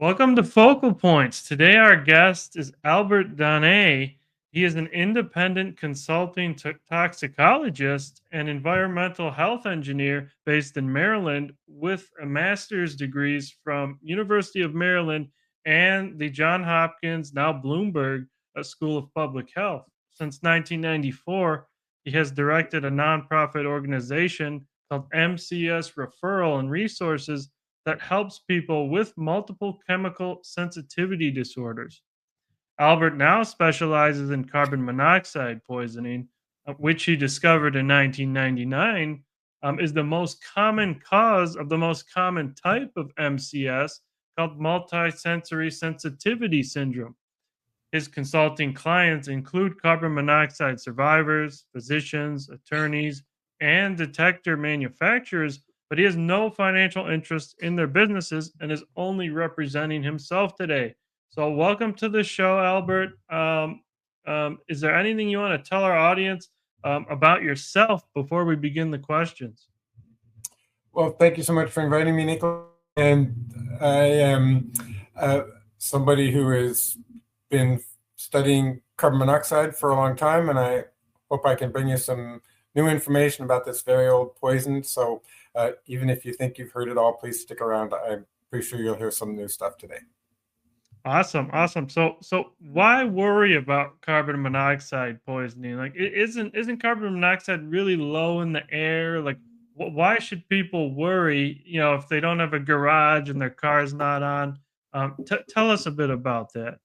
Welcome to Focal Points. Today, our guest is Albert Donnay. He is an independent consulting toxicologist and environmental health engineer based in Maryland with a master's degrees from University of Maryland and the John Hopkins, now Bloomberg, School of Public Health. Since 1994, he has directed a nonprofit organization called MCS Referral and Resources that helps people with multiple chemical sensitivity disorders. Albert now specializes in carbon monoxide poisoning, which he discovered in 1999 is the most common cause of the most common type of MCS called multisensory sensitivity syndrome. His consulting clients include carbon monoxide survivors, physicians, attorneys, and detector manufacturers, but he has no financial interest in their businesses and is only representing himself today. So, welcome to the show, Albert. Is there anything you want to tell our audience about yourself before we begin the questions? Well, thank you so much for inviting me, Nicholas. And I am somebody who has been studying carbon monoxide for a long time, and I hope I can bring you some new information about this very old poison. So even if you think you've heard it all, please stick around. I'm pretty sure you'll hear some new stuff today. Awesome. So why worry about carbon monoxide poisoning? Like, isn't carbon monoxide really low in the air? Like, why should people worry? If they don't have a garage and their car's not on. Tell us a bit about that.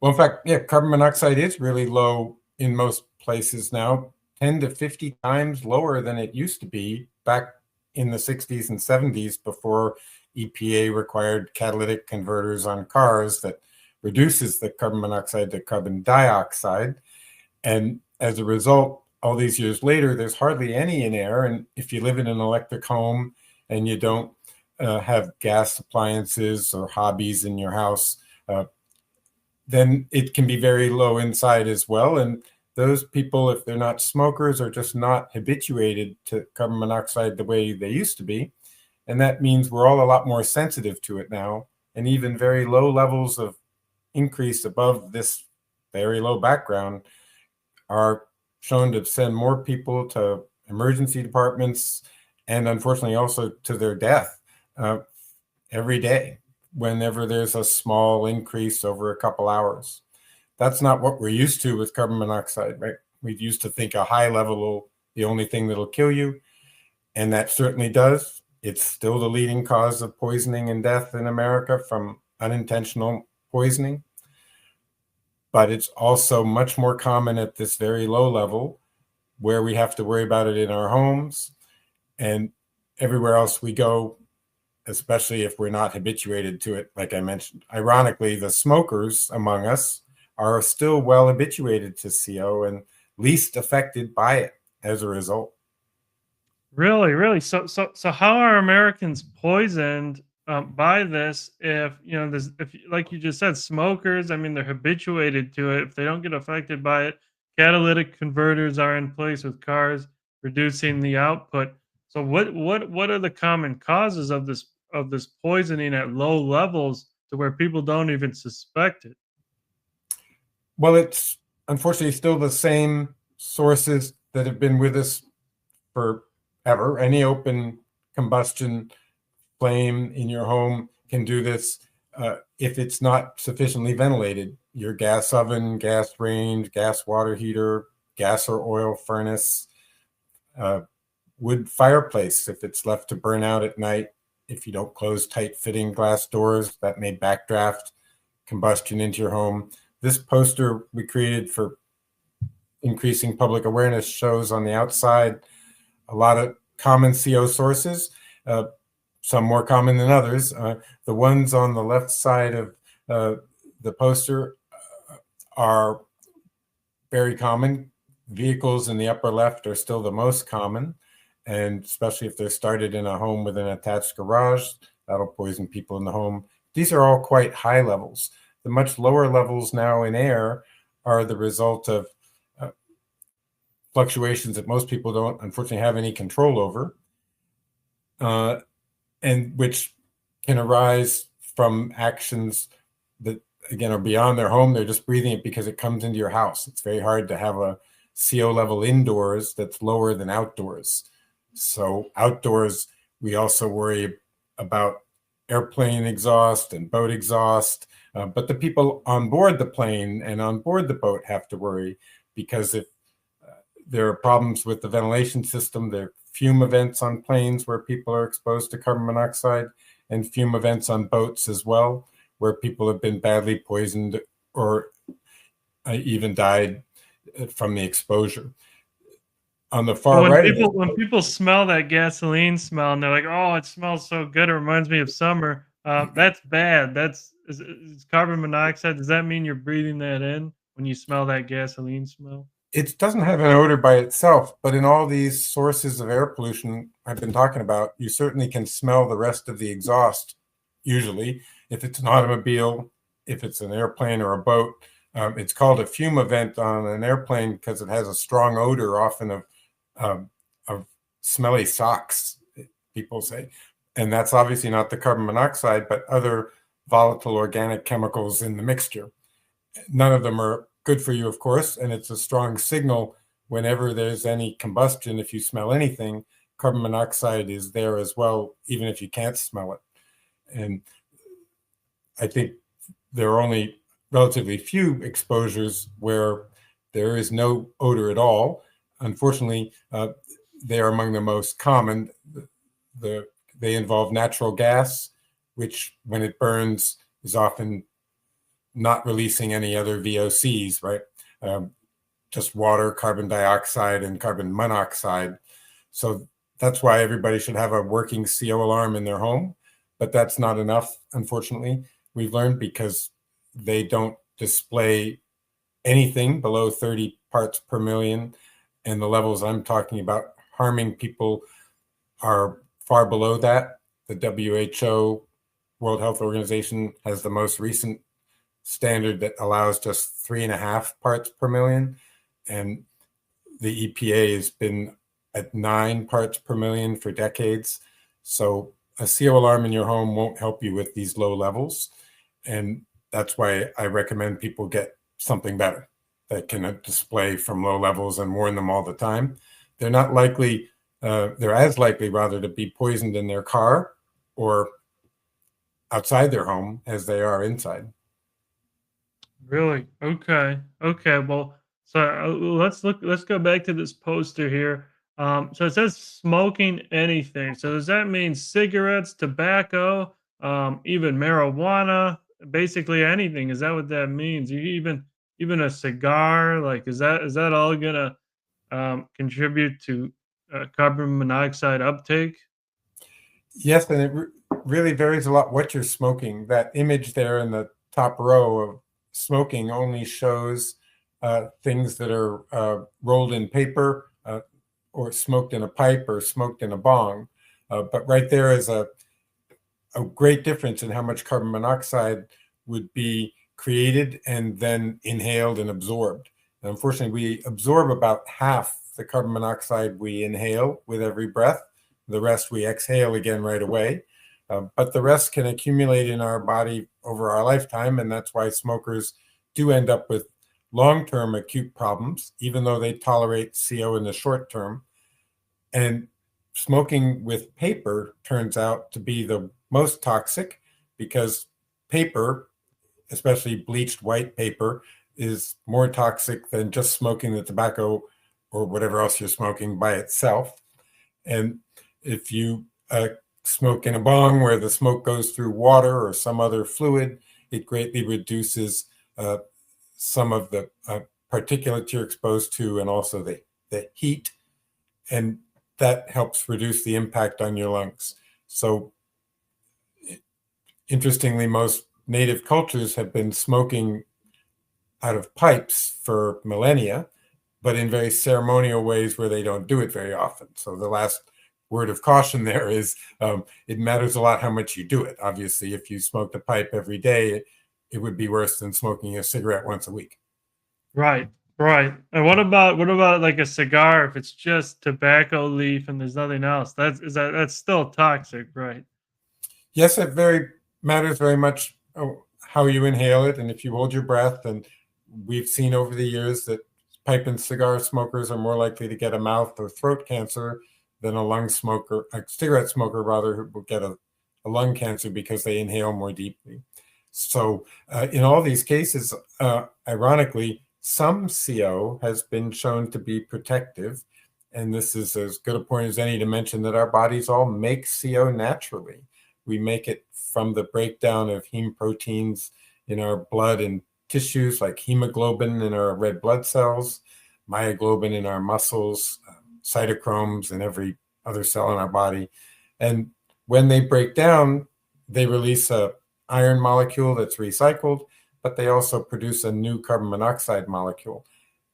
Well, in fact, yeah, carbon monoxide is really low in most places now, 10 to 50 times lower than it used to be back in the 60s and 70s before EPA required catalytic converters on cars that reduces the carbon monoxide to carbon dioxide. And as a result, all these years later, there's hardly any in air. And if you live in an electric home and you don't have gas appliances or hobbies in your house, then it can be very low inside as well. And those people, if they're not smokers, are just not habituated to carbon monoxide the way they used to be. And that means we're all a lot more sensitive to it now. And even very low levels of increase above this very low background are shown to send more people to emergency departments and unfortunately also to their death every day whenever there's a small increase over a couple hours. That's not what we're used to with carbon monoxide, right? We used to think a high level the only thing that'll kill you, and that certainly does. It's still the leading cause of poisoning and death in America from unintentional poisoning. But it's also much more common at this very low level where we have to worry about it in our homes and everywhere else we go, especially if we're not habituated to it, like I mentioned. Ironically, the smokers among us are still well habituated to CO and least affected by it as a result. Really. So how are Americans poisoned by this? If if like you just said, smokers. I mean, they're habituated to it. If they don't get affected by it, catalytic converters are in place with cars, reducing the output. So what are the common causes of this poisoning at low levels to where people don't even suspect it? Well, it's unfortunately still the same sources that have been with us forever. Any open combustion flame in your home can do this if it's not sufficiently ventilated. Your gas oven, gas range, gas water heater, gas or oil furnace, wood fireplace, if it's left to burn out at night, if you don't close tight-fitting glass doors, that may backdraft combustion into your home. This poster we created for increasing public awareness shows on the outside a lot of common CO sources, some more common than others. The ones on the left side of the poster are very common. Vehicles in the upper left are still the most common, and especially if they're started in a home with an attached garage, that'll poison people in the home. These are all quite high levels. The much lower levels now in air are the result of fluctuations that most people don't unfortunately have any control over, and which can arise from actions that, again, are beyond their home. They're just breathing it because it comes into your house. It's very hard to have a CO level indoors that's lower than outdoors. So outdoors, we also worry about airplane exhaust and boat exhaust. But the people on board the plane and on board the boat have to worry, because if there are problems with the ventilation system, there are fume events on planes where people are exposed to carbon monoxide, and fume events on boats as well, where people have been badly poisoned or even died from the exposure. On the far When right of people smell that gasoline smell and they're like, "Oh, it smells so good. It reminds me of summer." That's bad. Is carbon monoxide. Does that mean you're breathing that in when you smell that gasoline smell? it doesn't have an odor by itself, but in all these sources of air pollution I've been talking about, you certainly can smell the rest of the exhaust. Usually, if it's an automobile, if it's an airplane or a boat, it's called a fume event on an airplane because it has a strong odor, often of smelly socks, people say. And that's obviously not the carbon monoxide, but other volatile organic chemicals in the mixture. None of them are good for you, of course, and it's a strong signal whenever there's any combustion. If you smell anything, carbon monoxide is there as well, even if you can't smell it. And I think there are only relatively few exposures where there is no odor at all. Unfortunately, they are among the most common. They involve natural gas, which when it burns is often not releasing any other VOCs, right? Just water, carbon dioxide, and carbon monoxide. So that's why everybody should have a working CO alarm in their home. But that's not enough, unfortunately, we've learned, because they don't display anything below 30 parts per million. And the levels I'm talking about harming people are far below that. The WHO, World Health Organization, has the most recent standard that allows just 3.5 parts per million. And the EPA has been at 9 parts per million for decades. So a CO alarm in your home won't help you with these low levels. And that's why I recommend people get something better that can display from low levels and warn them all the time. They're not likely, they're as likely rather to be poisoned in their car or outside their home as they are inside. Really? Okay. Okay. Well, so let's go back to this poster here. So it says smoking anything. So does that mean cigarettes, tobacco, even marijuana, basically anything? Is that what that means? Even a cigar? Like, is that all gonna contribute to carbon monoxide uptake? Yes, and it really varies a lot what you're smoking. That image there in the top row of smoking only shows things that are rolled in paper, or smoked in a pipe, or smoked in a bong. But right there is a great difference in how much carbon monoxide would be created and then inhaled and absorbed. And unfortunately, we absorb about half the carbon monoxide we inhale with every breath. The rest we exhale again right away. But the rest can accumulate in our body over our lifetime. And that's why smokers do end up with long-term acute problems, even though they tolerate CO in the short term. And smoking with paper turns out to be the most toxic, because paper, especially bleached white paper, is more toxic than just smoking the tobacco or whatever else you're smoking by itself. And if you smoke in a bong where the smoke goes through water or some other fluid, it greatly reduces some of the particulates you're exposed to, and also the heat, and that helps reduce the impact on your lungs. So interestingly, most native cultures have been smoking out of pipes for millennia, but in very ceremonial ways where they don't do it very often. So the last word of caution there is it matters a lot how much you do it. Obviously, if you smoked a pipe every day, it would be worse than smoking a cigarette once a week. Right, right. And what about like a cigar? If it's just tobacco leaf and there's nothing else, that's still toxic, right? Yes, it very matters very much how you inhale it. And if you hold your breath, and we've seen over the years that pipe and cigar smokers are more likely to get a mouth or throat cancer than a cigarette smoker rather, who will get a lung cancer because they inhale more deeply. So in all these cases, ironically, some CO has been shown to be protective. And this is as good a point as any to mention that our bodies all make CO naturally. We make it from the breakdown of heme proteins in our blood and tissues, like hemoglobin in our red blood cells, myoglobin in our muscles, cytochromes in every other cell in our body. And when they break down, they release a iron molecule that's recycled, but they also produce a new carbon monoxide molecule.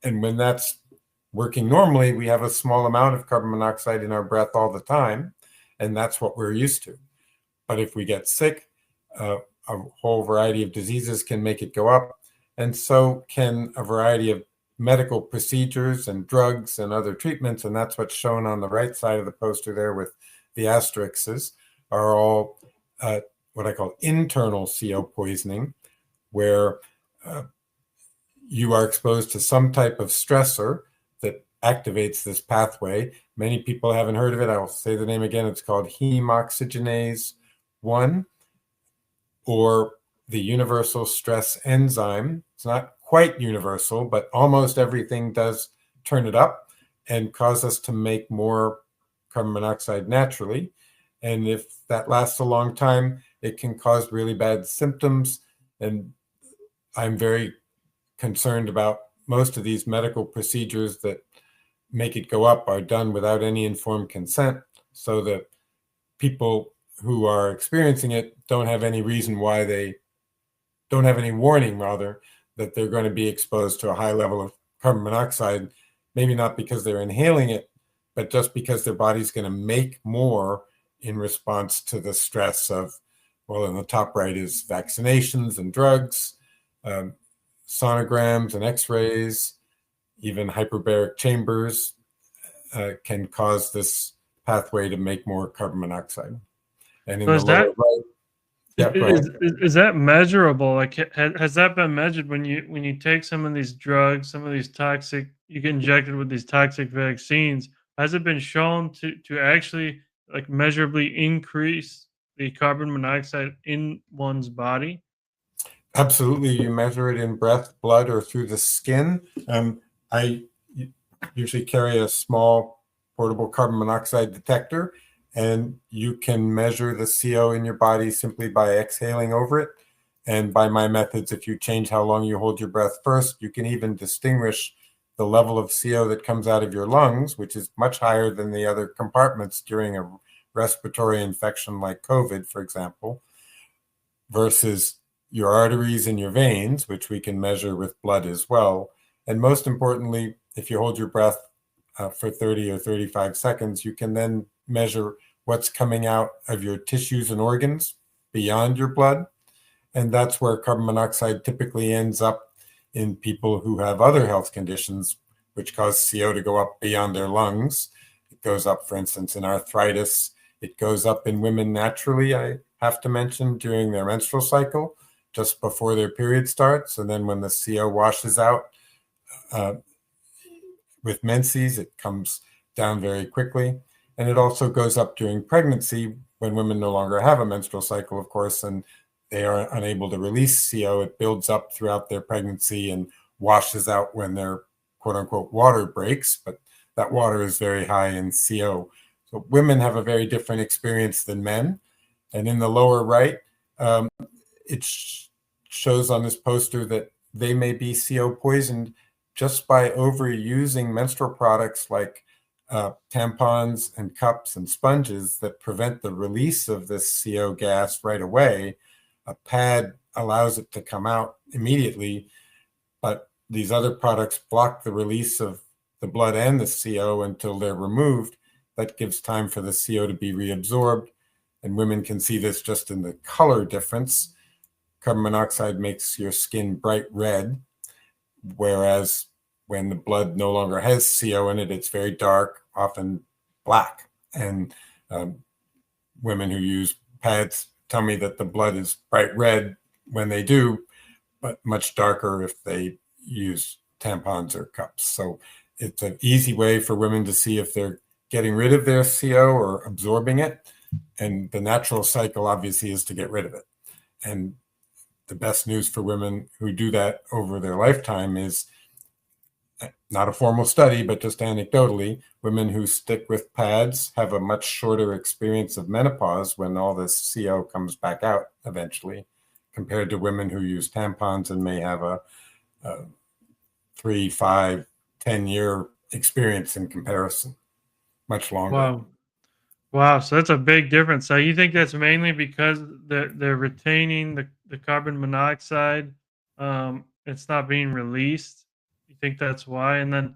And when that's working normally, we have a small amount of carbon monoxide in our breath all the time, and that's what we're used to. But if we get sick, a whole variety of diseases can make it go up, and so can a variety of medical procedures and drugs and other treatments, and that's what's shown on the right side of the poster there with the asterisks, are all what I call internal CO poisoning, where you are exposed to some type of stressor that activates this pathway. Many people haven't heard of it. I'll say the name again. It's called heme oxygenase 1, or the universal stress enzyme. It's not quite universal, but almost everything does turn it up and cause us to make more carbon monoxide naturally. And if that lasts a long time, it can cause really bad symptoms. And I'm very concerned about most of these medical procedures that make it go up are done without any informed consent, so that people who are experiencing it don't have any reason why they don't have any warning, rather, that they're going to be exposed to a high level of carbon monoxide, maybe not because they're inhaling it, but just because their body's going to make more in response to the stress of, well, in the top right is vaccinations and drugs, sonograms and x-rays, even hyperbaric chambers can cause this pathway to make more carbon monoxide. And in So the lower right, yeah, go ahead. is that measurable? Like, has that been measured when you take some of these drugs, some of these toxic, you get injected with these toxic vaccines? Has it been shown to actually like measurably increase the carbon monoxide in one's body? Absolutely. You measure it in breath, blood, or through the skin. I usually carry a small portable carbon monoxide detector, and you can measure the CO in your body simply by exhaling over it. And by my methods, if you change how long you hold your breath first, you can even distinguish the level of CO that comes out of your lungs, which is much higher than the other compartments during a respiratory infection like COVID, for example, versus your arteries and your veins, which we can measure with blood as well. And most importantly, if you hold your breath for 30 or 35 seconds, you can then measure what's coming out of your tissues and organs beyond your blood. And that's where carbon monoxide typically ends up in people who have other health conditions, which cause CO to go up beyond their lungs. It goes up, for instance, in arthritis. It goes up in women naturally, I have to mention, during their menstrual cycle, just before their period starts. And then when the CO washes out with menses, it comes down very quickly. And it also goes up during pregnancy when women no longer have a menstrual cycle, of course, and they are unable to release CO. It builds up throughout their pregnancy and washes out when their quote unquote water breaks, but that water is very high in CO. So women have a very different experience than men. And in the lower right, it shows on this poster that they may be CO poisoned just by overusing menstrual products like tampons and cups and sponges that prevent the release of this CO gas right away. A pad allows it to come out immediately, but these other products block the release of the blood and the CO until they're removed. That gives time for the CO to be reabsorbed. And women can see this just in the color difference. Carbon monoxide makes your skin bright red, whereas when the blood no longer has CO in it, it's very dark, often black. And women who use pads tell me that the blood is bright red when they do, but much darker if they use tampons or cups. So it's an easy way for women to see if they're getting rid of their CO or absorbing it. And the natural cycle, obviously, is to get rid of it. And the best news for women who do that over their lifetime is not a formal study, but just anecdotally, women who stick with pads have a much shorter experience of menopause when all this CO comes back out eventually, compared to women who use tampons and may have a 3, 5, 10-year experience in comparison, much longer. Wow. Wow, so that's a big difference. So you think that's mainly because they're retaining the carbon monoxide, it's not being released? You think that's why? And then,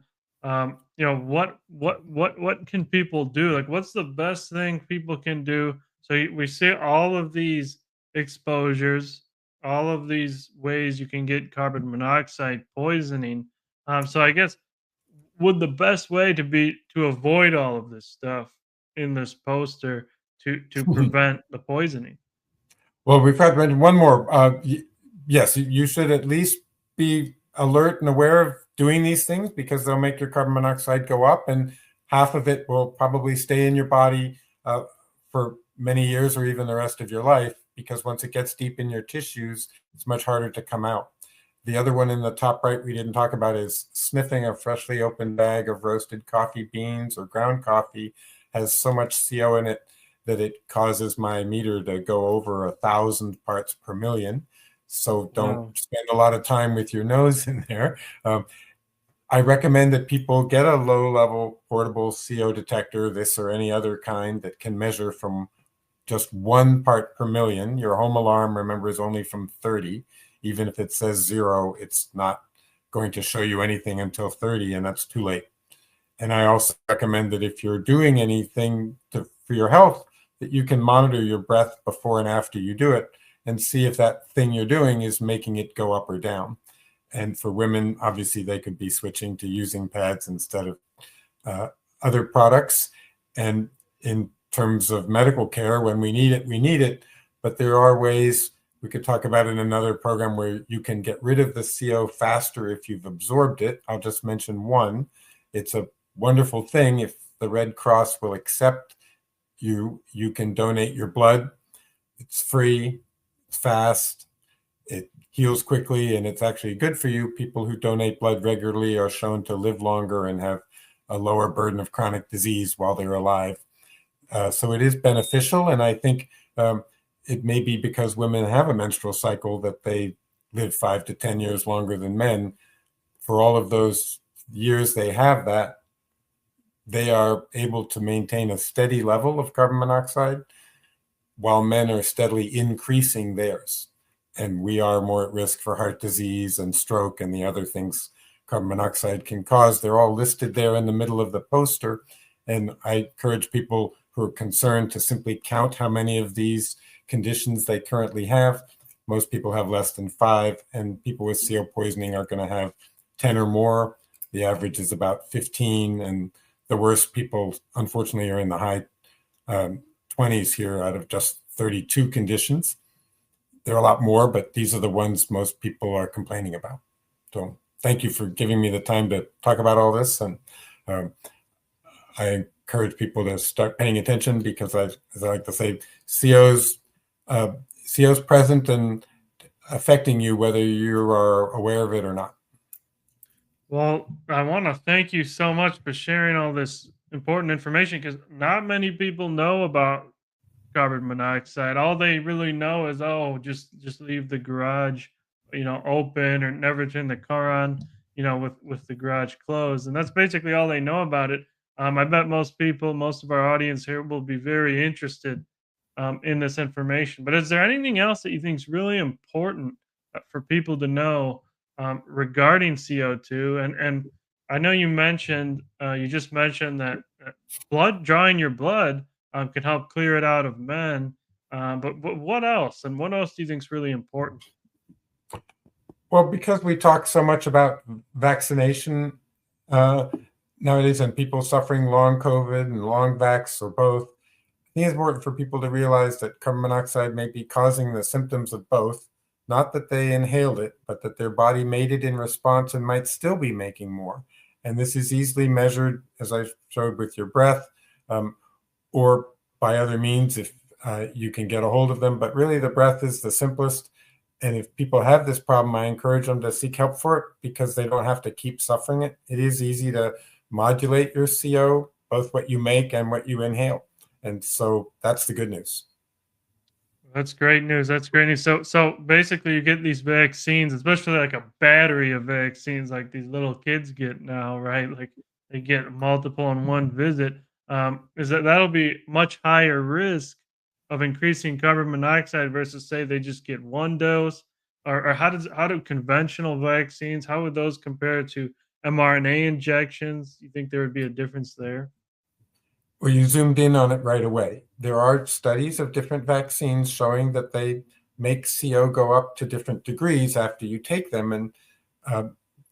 what can people do? Like, what's the best thing people can do? So we see all of these exposures, all of these ways you can get carbon monoxide poisoning. So I guess would the best way to be to avoid all of this stuff in this poster to prevent the poisoning? Well, we've got one more. Yes, you should at least be alert and aware of doing these things because they'll make your carbon monoxide go up, and half of it will probably stay in your body for many years or even the rest of your life, because once it gets deep in your tissues, it's much harder to come out. The other one in the top right we didn't talk about is sniffing a freshly opened bag of roasted coffee beans or ground coffee has so much CO in it that it causes my meter to go over 1,000 parts per million. So don't spend a lot of time with your nose in there. I recommend that people get a low-level portable CO detector, this or any other kind, that can measure from just 1 part per million. Your home alarm, remember, is only from 30. Even if it says 0, it's not going to show you anything until 30, and that's too late. And I also recommend that if you're doing anything for your health, that you can monitor your breath before and after you do it and see if that thing you're doing is making it go up or down. And for women, obviously, they could be switching to using pads instead of other products. And in terms of medical care, when we need it, we need it. But there are ways, we could talk about in another program, where you can get rid of the CO faster if you've absorbed it. I'll just mention one. It's a wonderful thing. If the Red Cross will accept you can donate your blood. It's free, it's fast, it heals quickly, and it's actually good for you. People who donate blood regularly are shown to live longer and have a lower burden of chronic disease while they're alive. So it is beneficial, and I think it may be because women have a menstrual cycle that they live 5 to 10 years longer than men. For all of those years they have that, they are able to maintain a steady level of carbon monoxide while men are steadily increasing theirs. And we are more at risk for heart disease and stroke and the other things carbon monoxide can cause. They're all listed there in the middle of the poster. And I encourage people who are concerned to simply count how many of these conditions they currently have. Most people have less than 5, and people with CO poisoning are going to have 10 or more. The average is about 15, and the worst people, unfortunately, are in the high 20s here out of just 32 conditions. There are a lot more, but these are the ones most people are complaining about. So thank you for giving me the time to talk about all this. And I encourage people to start paying attention because, as I like to say, CO's present and affecting you whether you are aware of it or not. Well, I want to thank you so much for sharing all this important information because not many people know about carbon monoxide. All they really know is, oh, just leave the garage, open, or never turn the car on, with the garage closed, and that's basically all they know about it. I bet most people, most of our audience here, will be very interested in this information. But is there anything else that you think is really important for people to know regarding CO2? And I know you just mentioned that drawing your blood can help clear it out of men. But what else? And what else do you think is really important? Well, because we talk so much about vaccination nowadays and people suffering long COVID and long vax or both, think it's important for people to realize that carbon monoxide may be causing the symptoms of both, not that they inhaled it, but that their body made it in response and might still be making more. And this is easily measured, as I showed, with your breath, or by other means if you can get a hold of them. But really, the breath is the simplest. And if people have this problem, I encourage them to seek help for it because they don't have to keep suffering it. It is easy to modulate your CO, both what you make and what you inhale. And so that's the good news. That's great news. That's great news. So basically, you get these vaccines, especially like a battery of vaccines, like these little kids get now, right? Like they get multiple in one visit. Is that'll be much higher risk of increasing carbon monoxide versus say they just get one dose, or how do conventional vaccines, how would those compare to mRNA injections? You think there would be a difference there? Well, you zoomed in on it right away. There are studies of different vaccines showing that they make CO go up to different degrees after you take them. And uh,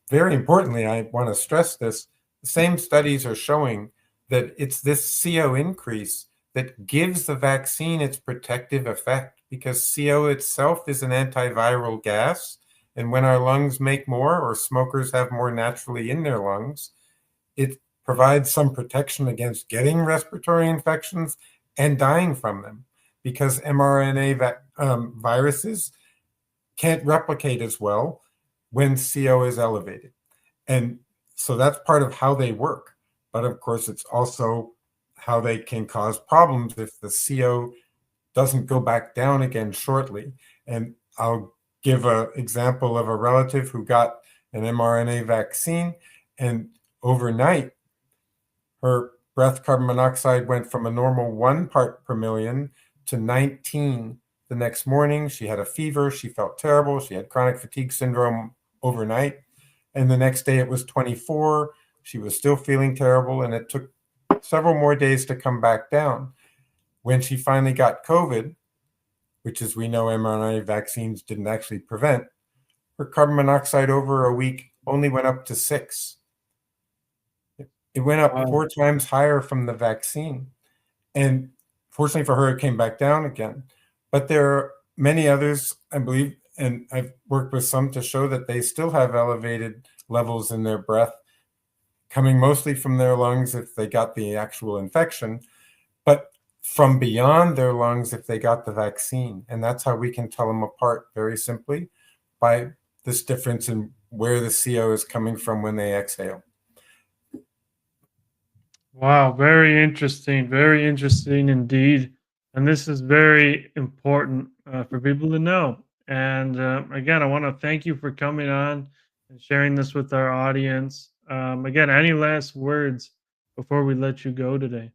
very importantly, I want to stress this, the same studies are showing that it's this CO increase that gives the vaccine its protective effect because CO itself is an antiviral gas. And when our lungs make more or smokers have more naturally in their lungs, it provides some protection against getting respiratory infections and dying from them because mRNA viruses can't replicate as well when CO is elevated. And so that's part of how they work. But of course, it's also how they can cause problems if the CO doesn't go back down again shortly. And I'll give an example of a relative who got an mRNA vaccine, and overnight, her breath carbon monoxide went from a normal 1 part per million to 19 the next morning. She had a fever. She felt terrible. She had chronic fatigue syndrome overnight. And the next day it was 24. She was still feeling terrible. And it took several more days to come back down. When she finally got COVID, which as we know, mRNA vaccines didn't actually prevent, her carbon monoxide over a week only went up to 6. It went up Wow. 4 times higher from the vaccine. And fortunately for her, it came back down again. But there are many others, I believe, and I've worked with some to show that they still have elevated levels in their breath, coming mostly from their lungs if they got the actual infection, but from beyond their lungs if they got the vaccine. And that's how we can tell them apart very simply by this difference in where the CO is coming from when they exhale. Wow, very interesting indeed. And this is very important for people to know. And again, I want to thank you for coming on and sharing this with our audience. Again, any last words before we let you go today?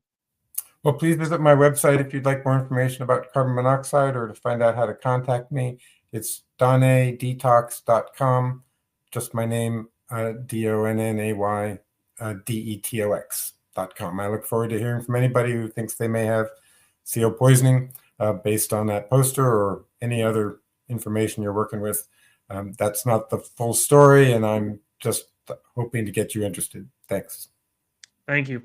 Well, please visit my website if you'd like more information about carbon monoxide or to find out how to contact me. It's donnaydetox.com, just my name, DONNAY DETOX.com. I look forward to hearing from anybody who thinks they may have CO poisoning based on that poster or any other information you're working with. That's not the full story, and I'm just hoping to get you interested. Thanks. Thank you.